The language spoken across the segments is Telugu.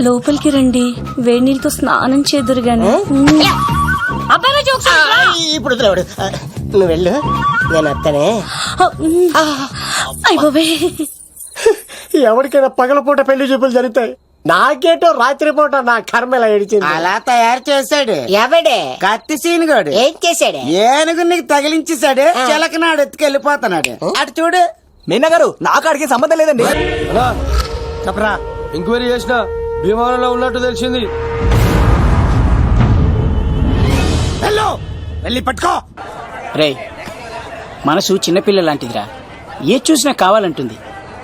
లోపలికి రండి, వేడి నీళ్ళతో స్నానం చేదురు గాని. ఇప్పుడు నువ్వు వెళ్ళు, నేను వస్తానే. అయిపోయి ఎవరికైనా పగలపూట పెళ్లి చూపులు జరుగుతాయి, నాకేటో రాత్రిపూట నా కర్మ ఇలా ఏడిచింది. అలా తయారు చేశాడు ఎవడే? కత్తి సీనుగాడు. ఏం చేశాడే? ఏనుగు నీకు తగిలించేశాడు, చిలకనాడు ఎత్తుకెళ్ళిపోతున్నాడు. అటు చూడు. మీనా గారు, నాకు అడిగే సంబంధం లేదండి. చెప్పరా. ఎంక్వైరీ చేసిన భీమవరంలో ఉన్నట్టు తెలిసింది. వెళ్ళి పట్టుకో. రే, మనసు చిన్నపిల్ల లాంటిదిరా, ఏ చూసినా కావాలంటుంది.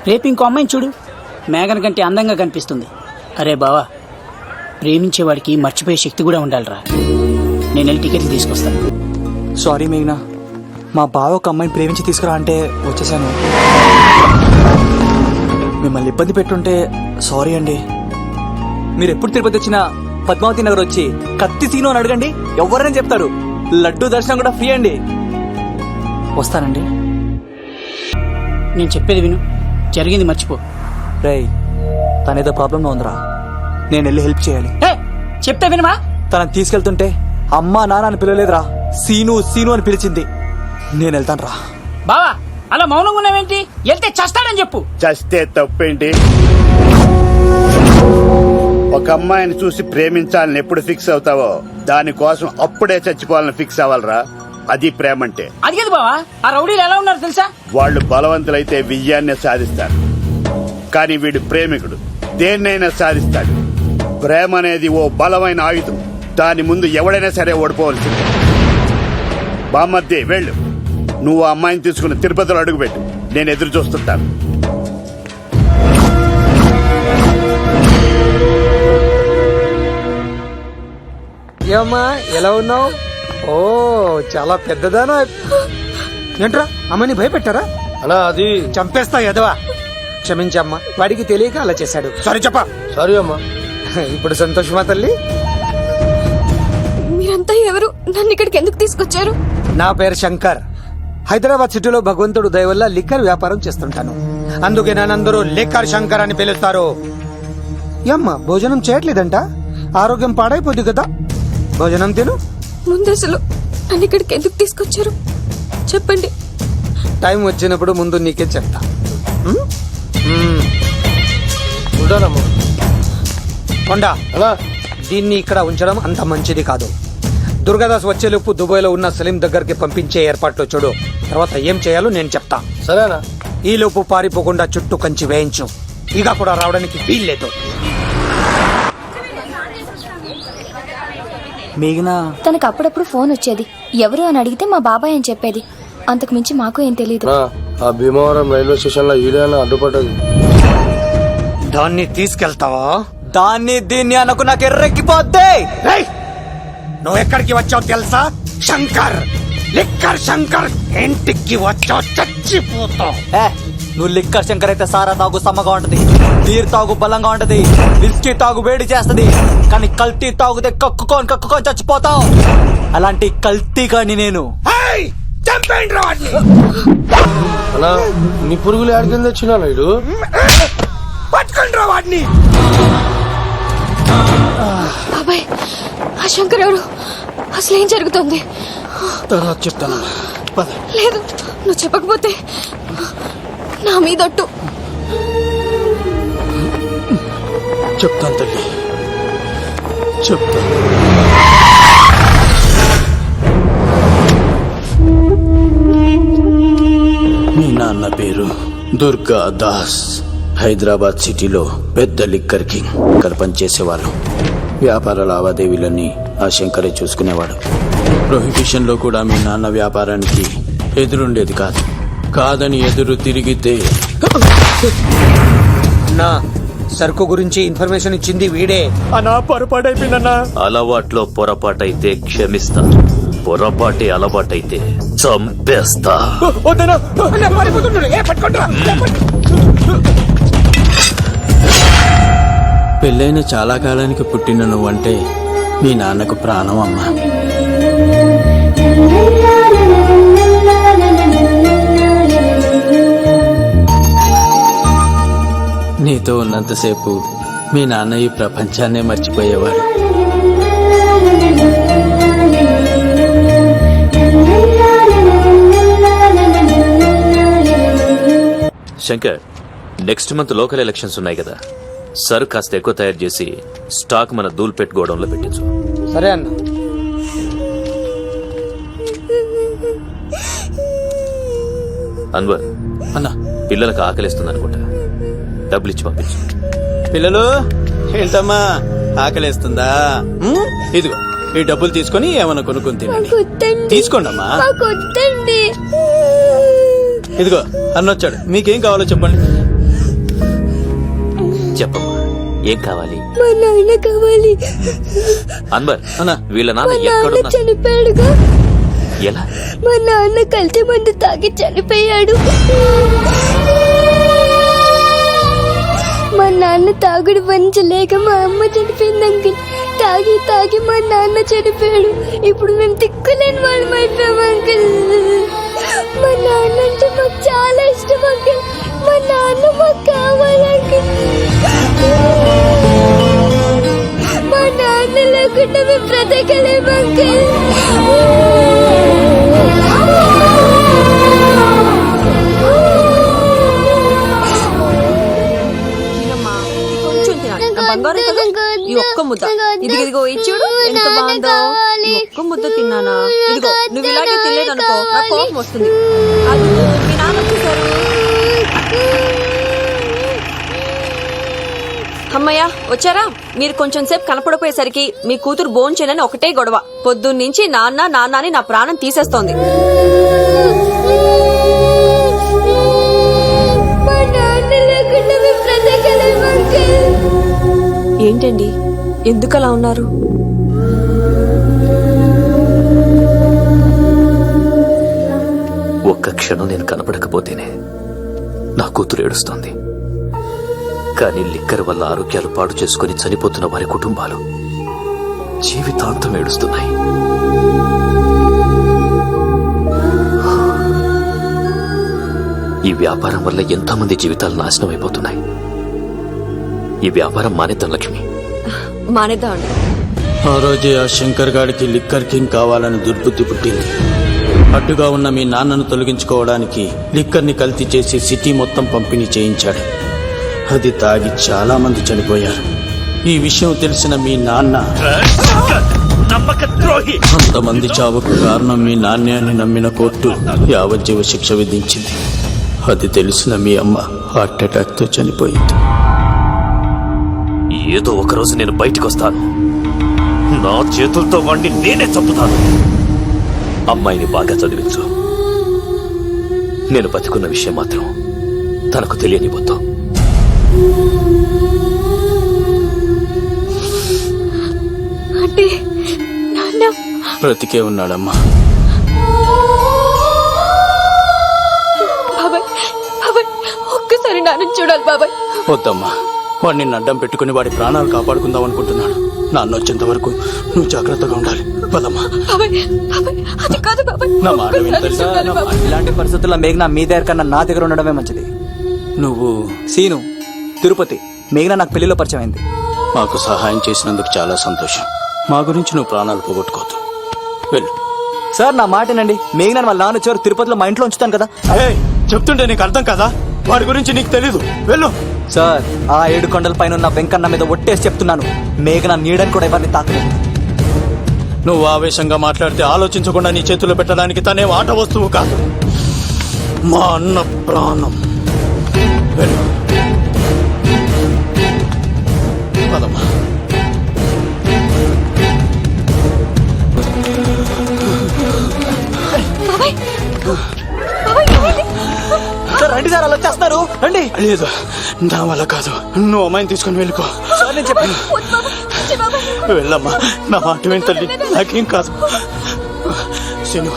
రేపు ఇంకో అమ్మాయిని చూడు, మేఘన్ కంటే అందంగా కనిపిస్తుంది. అరే బావా, ప్రేమించేవాడికి మర్చిపోయే శక్తి కూడా ఉండాలిరా. నేను వెళ్ళి టికెట్లు తీసుకొస్తాను. సారీ మేఘ్నా, మా బావ ఒక అమ్మాయిని ప్రేమించి తీసుకురా అంటే వచ్చేసాను. మిమ్మల్ని ఇబ్బంది పెట్టుంటే సారీ అండి. మీరు ఎప్పుడు తిరుపతి వచ్చినా పద్మావతి నగర్ వచ్చి కత్తి సీను అని అడగండి, ఎవరైనా చెప్తారు. లడ్డూ దర్శనం కూడా ఫ్రీ అండి. వస్తానండి. నేను చెప్పేది విను, జరిగింది మర్చిపో. రేయ్, తనేదో ప్రాబ్లంలో ఉందిరా, నేను వెళ్ళి హెల్ప్ చేయాలి. చెప్తే వినమా? తనని తీసుకెళ్తుంటే అమ్మా నాన్న అని పిలవలేదురా, సీను సీను అని పిలిచింది. నేను వెళ్తాను రా. బావా, అలా మౌనంగా ఉన్నావేంటి? వెళ్తే చస్తాడని చెప్పు. చస్తే తప్పేంటి? ఒక అమ్మాయిని చూసి ప్రేమించాలని ఎప్పుడు ఫిక్స్ అవుతావో దానికోసం అప్పుడే చచ్చిపోవాలని ఫిక్స్ అవ్వాలరా. అది ప్రేమంటే. అది కదా బావా, ఆ రౌడీలు ఎలా ఉన్నారు తెలుసా? వాళ్ళు బలవంతులైతే విజయాన్ని సాధిస్తారు, కానీ వీడు ప్రేమికుడు, దేన్నైనా సాధిస్తాడు. ప్రేమ అనేది ఓ బలమైన ఆయుధం, దాని ముందు ఎవడైనా సరే ఓడిపోవలసిందే. బామ్మద్ది వెళ్ళు, నువ్వు ఆ అమ్మాయిని తీసుకుని తిరుపతిలో అడుగుపెట్టు, నేను ఎదురు చూస్తుంటాను. ఏమ్మా ఎలా ఉన్నావు? ఓ చాలా పెద్దదానా. ఏంట్రా అమ్మని భయపెట్టారా? అన్నా అది చంపేస్తా ఎదవా. క్షమించమ్మా, వాడికి తెలియక అలా చేశాడు. సారీ చెప్పా. సారీ అమ్మా. ఇప్పుడు సంతోషమా తల్లి? మీరంతా ఎవరు? నన్ను ఇక్కడికి ఎందుకు తీసుకొచ్చారు? నా పేరు శంకర్. హైదరాబాద్ సిటీలో భగవంతుడు దయ వల్ల లిక్కర్ వ్యాపారం చేస్తుంటాను, అందుకే నన్నందరూ లిక్కర్ శంకర్ అని పిలుస్తారు. ఏమ్మా, భోజనం చేయట్లేదంట? ఆరోగ్యం పాడైపోద్ది కదా, భోజనం తిను. ముందు అసలు నన్ను ఇక్కడికి ఎందుకు తీసుకొచ్చారు చెప్పండి. టైం వచ్చినప్పుడు ముందు నీకే చెప్తా. ఉంటానమ్మా. కొండా, అలా దీన్ని ఇక్కడ ఉంచడం అంత మంచిది కాదు. దుర్గాదాస్ వచ్చేలోపు దుబాయ్ లో ఉన్న సలీం దగ్గరికి పంపించే ఏర్పాట్లు చూడు, తర్వాత ఏం చేయాలో నేను చెప్తా. సరేనా? ఈ లోపు పారిపోకుండా చుట్టూ కంచి వేయించు, ఇక కూడా రావడానికి వీల్లేదు. మేఘనా, తనకు అప్పుడప్పుడు ఫోన్ వచ్చేది, ఎవరు అని అడిగితే మా బాబాయ్ అని చెప్పేది. అంతకు మించి మాకు ఏం తెలియదు. ఆ భీమవరం రైల్వే స్టేషన్ లో ఈడేనా అడ్డుపడ్డది. దాన్ని తీసుకెళ్తావా? దాన్ని దీన్ని అనకు, నాకు ఎర్రెక్కిపోద్ది. నువ్వు ఎక్కడికి వచ్చావు తెలుసా? శంకర్, లిక్కర్ శంకర్ ఇంటికి వచ్చావు, చచ్చిపోతావు. నువ్వు లిక్కర్ శంకర్ అయితే సారా తాగు సమ్మగా ఉంటది, బీర్ తాగు బలంగా ఉంటది, విస్కీ తాగు వేడి చేస్తది, కానీ కల్తీ తాగుతే కక్కుకొని చచ్చిపోతావు. అలాంటి కల్తీ కాని నేను. అలా నీ పురుగులు ఆడికింద వచ్చినా ఇడు పట్టుకుంటు రా వాడిని. బాబాయ్, ఆ శంకర్ ఎవరు? అసలు ఏం జరుగుతుంది? తర్వాత చెప్తాను. లేదు, నువ్వు చెప్పకపోతే నా మీదొట్టు. చెప్తాను తల్లి, చెప్తాను. మీ నాన్న పేరు దుర్గా దాస్. హైదరాబాద్ సిటీలో పెద్ద లిక్కర్ కింగ్. ఇక్కడ పనిచేసేవాళ్ళు, వ్యాపార లావాదేవీలన్నీ ఆ శంకరే చూసుకునేవాడు. ప్రొహిబిషన్ లో కూడా మీ నాన్న వ్యాపారానికి ఎదురుండేది కాదు. కాదని ఎదురు తిరిగితే నా సరుకు గురించి ఇన్ఫర్మేషన్ ఇచ్చింది వీడే. అన్నా, పొరపాటైపోయిందన్నా. అలవాట్లో పొరపాటైతే క్షమిస్తా, పొరపాటే అలవాటైతే చంపేస్తా. పెళ్ళైన చాలా కాలానికి పుట్టిన నువ్వంటే మీ నాన్నకు ప్రాణం అమ్మా. నీతో ఉన్నంతసేపు మీ నాన్న ఈ ప్రపంచాన్నే మర్చిపోయేవాడు. Shankar, next month local elections ఉన్నాయి కదా, సరు కాస్త ఎక్కువ తయారు చేసి స్టాక్ మన దూల్పేట్ గోడౌన్లో పెట్టించు. సరే అన్న. అన్వర్ అన్న, పిల్లలకు ఆకలిస్తుంది అనుకుంటా, డబ్బులు ఇచ్చి పంపించు. పిల్లలు ఏంటమ్మా ఆకలేస్తుందా? ఇదిగో ఈ డబ్బులు తీసుకొని ఏమన్నా కొనుక్కొని తినండి. తీసుకోండమ్మా. ఇదిగో అన్నొచ్చాడు, మీకేం కావాలో చెప్పండి. చెప్పమ్మా, ఏం కావాలి? మా నాన్న కావాలి. అన్వర్, అన్న, వీళ్ళ మా నాన్న నాన్న ఎక్కడున్నా? చనిపోయాడుగా. ఎలా? మా నాన్న కల్తీ మందు తాగి చనిపోయాడు. మా నాన్న తాగుడు భరించలేక మా అమ్మ చనిపోయింది అంకుల్. తాగి తాగి మా నాన్న చనిపోయాడు. ఇప్పుడు మేము తిక్కులేని వాళ్ళు మాత్రం అంకుల్. మా నాన్న అంటే మాకు చాలా ఇష్టం అంకుల్. మా నాన్న మాకు కావాలి అంకుల్. మా నాన్న లేకుండా మేము బ్రతకలేము అంకుల్. కొంచెం తినాలి. నా బంగారం కదా, ఈ ఒక్క ముద్ద. ఇదిగో ఇచ్చుడు ఎంత బాగుందో. ఈ ఒక్క ముద్ద తిన్నానా? ఇదిగో నువ్వు ఇలాగే తినలేదనుకో నాకు కోపం వస్తుంది. అది మీ నాన్న వచ్చేసారు. అమ్మయ్య వచ్చారా? మీరు కొంచెం సేపు కనపడిపోయేసరికి మీ కూతురు భోంచేనని ఒకటే గొడవ. పొద్దున్నుంచి నాన్న నాన్న అని నా ప్రాణం తీసేస్తోంది. ఏంటండి ఎందుకలా ఉన్నారు? ఒక్క క్షణం నేను కనపడకపోతేనే నా కూతురు ఏడుస్తోంది. కానీ లిక్కర్ వల్ల ఆరోగ్యాలు పాడు చేసుకుని చనిపోతున్న వారి కుటుంబాలు జీవితాంతం ఏడుస్తున్నాయి. ఈ వ్యాపారం వల్ల ఎంతోమంది జీవితాలు నాశనం అయిపోతున్నాయి. ఈ వ్యాపారం మానేద్దాం లక్ష్మి. మానేద్దామండి. ఆ రోజే ఆ శంకర్ గాడికి లిక్కర్ కింగ్ కావాలని దుర్బుద్ధి పుట్టింది. అడ్డుగా ఉన్న మీ నాన్నను తొలగించుకోవడానికి లిక్కర్ని కల్తీ చేసి సిటీ మొత్తం పంపిణీ చేయించాడు. అది తాగి చాలా మంది చనిపోయారు. ఈ విషయం తెలిసిన మీ నాన్న అంతమంది చావుకు కారణం మీ నాన్నే అని నమ్మిన కోర్టు యావజ్జీవ శిక్ష విధించింది. అది తెలిసిన మీ అమ్మ హార్ట్ అటాక్ తో చనిపోయింది. ఏదో ఒకరోజు నేను బయటకు వస్తాను. నా చేతులతో వాడిని నేనే చంపుతాను. అమ్మాయిని బాగా చదివించు. నేను బతికున్న విషయం మాత్రం తనకు తెలియనిపోతాం. అంటే నాన్న బ్రతికే ఉన్నాడమ్మా. బాబాయ్, బాబాయ్ ఒక్కసారి నాన్న చూడాలి బాబాయ్. వద్దమ్మా, వాడిని అడ్డం పెట్టుకుని వాడి ప్రాణాలు కాపాడుకుందాం అనుకుంటున్నాడు. నాన్న వచ్చేంత వరకు నువ్వు జాగ్రత్తగా ఉండాలి. పదమ్మా. బాబాయ్, బాబాయ్ అది కాదు బాబాయ్. నా మాట విను తెలుసా? నా మాట. ఇలాంటి పరిస్థితుల్లో మేఘన మీ దగ్గర కన్నా నా దగ్గర ఉండడమే మంచిది. నువ్వు సీను, తిరుపతి. మేఘన నాకు పెళ్లిలో పరిచయం అయింది. మాకు సహాయం చేసినందుకు చాలా సంతోషం. మా గురించి నువ్వు ప్రాణాలు పోగొట్టుకోవద్దు. వెళ్ళు. సార్ నా మాటేనండి. మేఘన వాళ్ళ నాన్న చివరి తిరుపతిలో మా ఇంట్లో ఉంచుతాను కదా. చెప్తుంటే నీకు అర్థం కదా? వాడి గురించి నీకు తెలీదు. వెళ్ళు. సార్ ఆ 7 కొండల పైన ఉన్న వెంకన్న మీద ఒట్టేసి చెప్తున్నాను, మేఘన నీడని కూడా ఎవరిని తాకలేదు. నువ్వు ఆవేశంగా మాట్లాడితే ఆలోచించకుండా నీ చేతుల్లో పెట్టడానికి తనే ఆట వస్తువు కాదు, మా అన్న ప్రాణం. వెళ్ళు. పదమ్మా. బాబాయ్, బాబాయ్ ఏమైంది? సార్ రండి సార్, అలా వచ్చేస్తున్నారు. రండి. లేదు, నా వల్ల కాదు. నువ్వు అమ్మాయిని తీసుకుని వెళ్ళిపో. సార్ నేను చెప్పాను. వద్దు బాబాయ్, వచ్చే బాబాయ్. వెళ్ళమ్మా, నా మాట విని తల్లి. నాకేం కాదు. శను,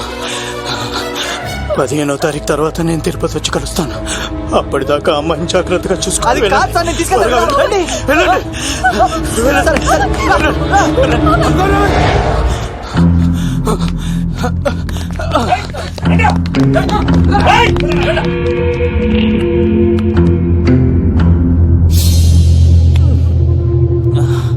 15వ తారీఖు తర్వాత నేను తిరుపతి వచ్చి కలుస్తాను. అప్పటిదాకా అమ్మాయిని జాగ్రత్తగా అది చూసుకోవాలి. కాదు సార్, నేను తీసుకెళ్తాను. రండి. వెళ్ళండి.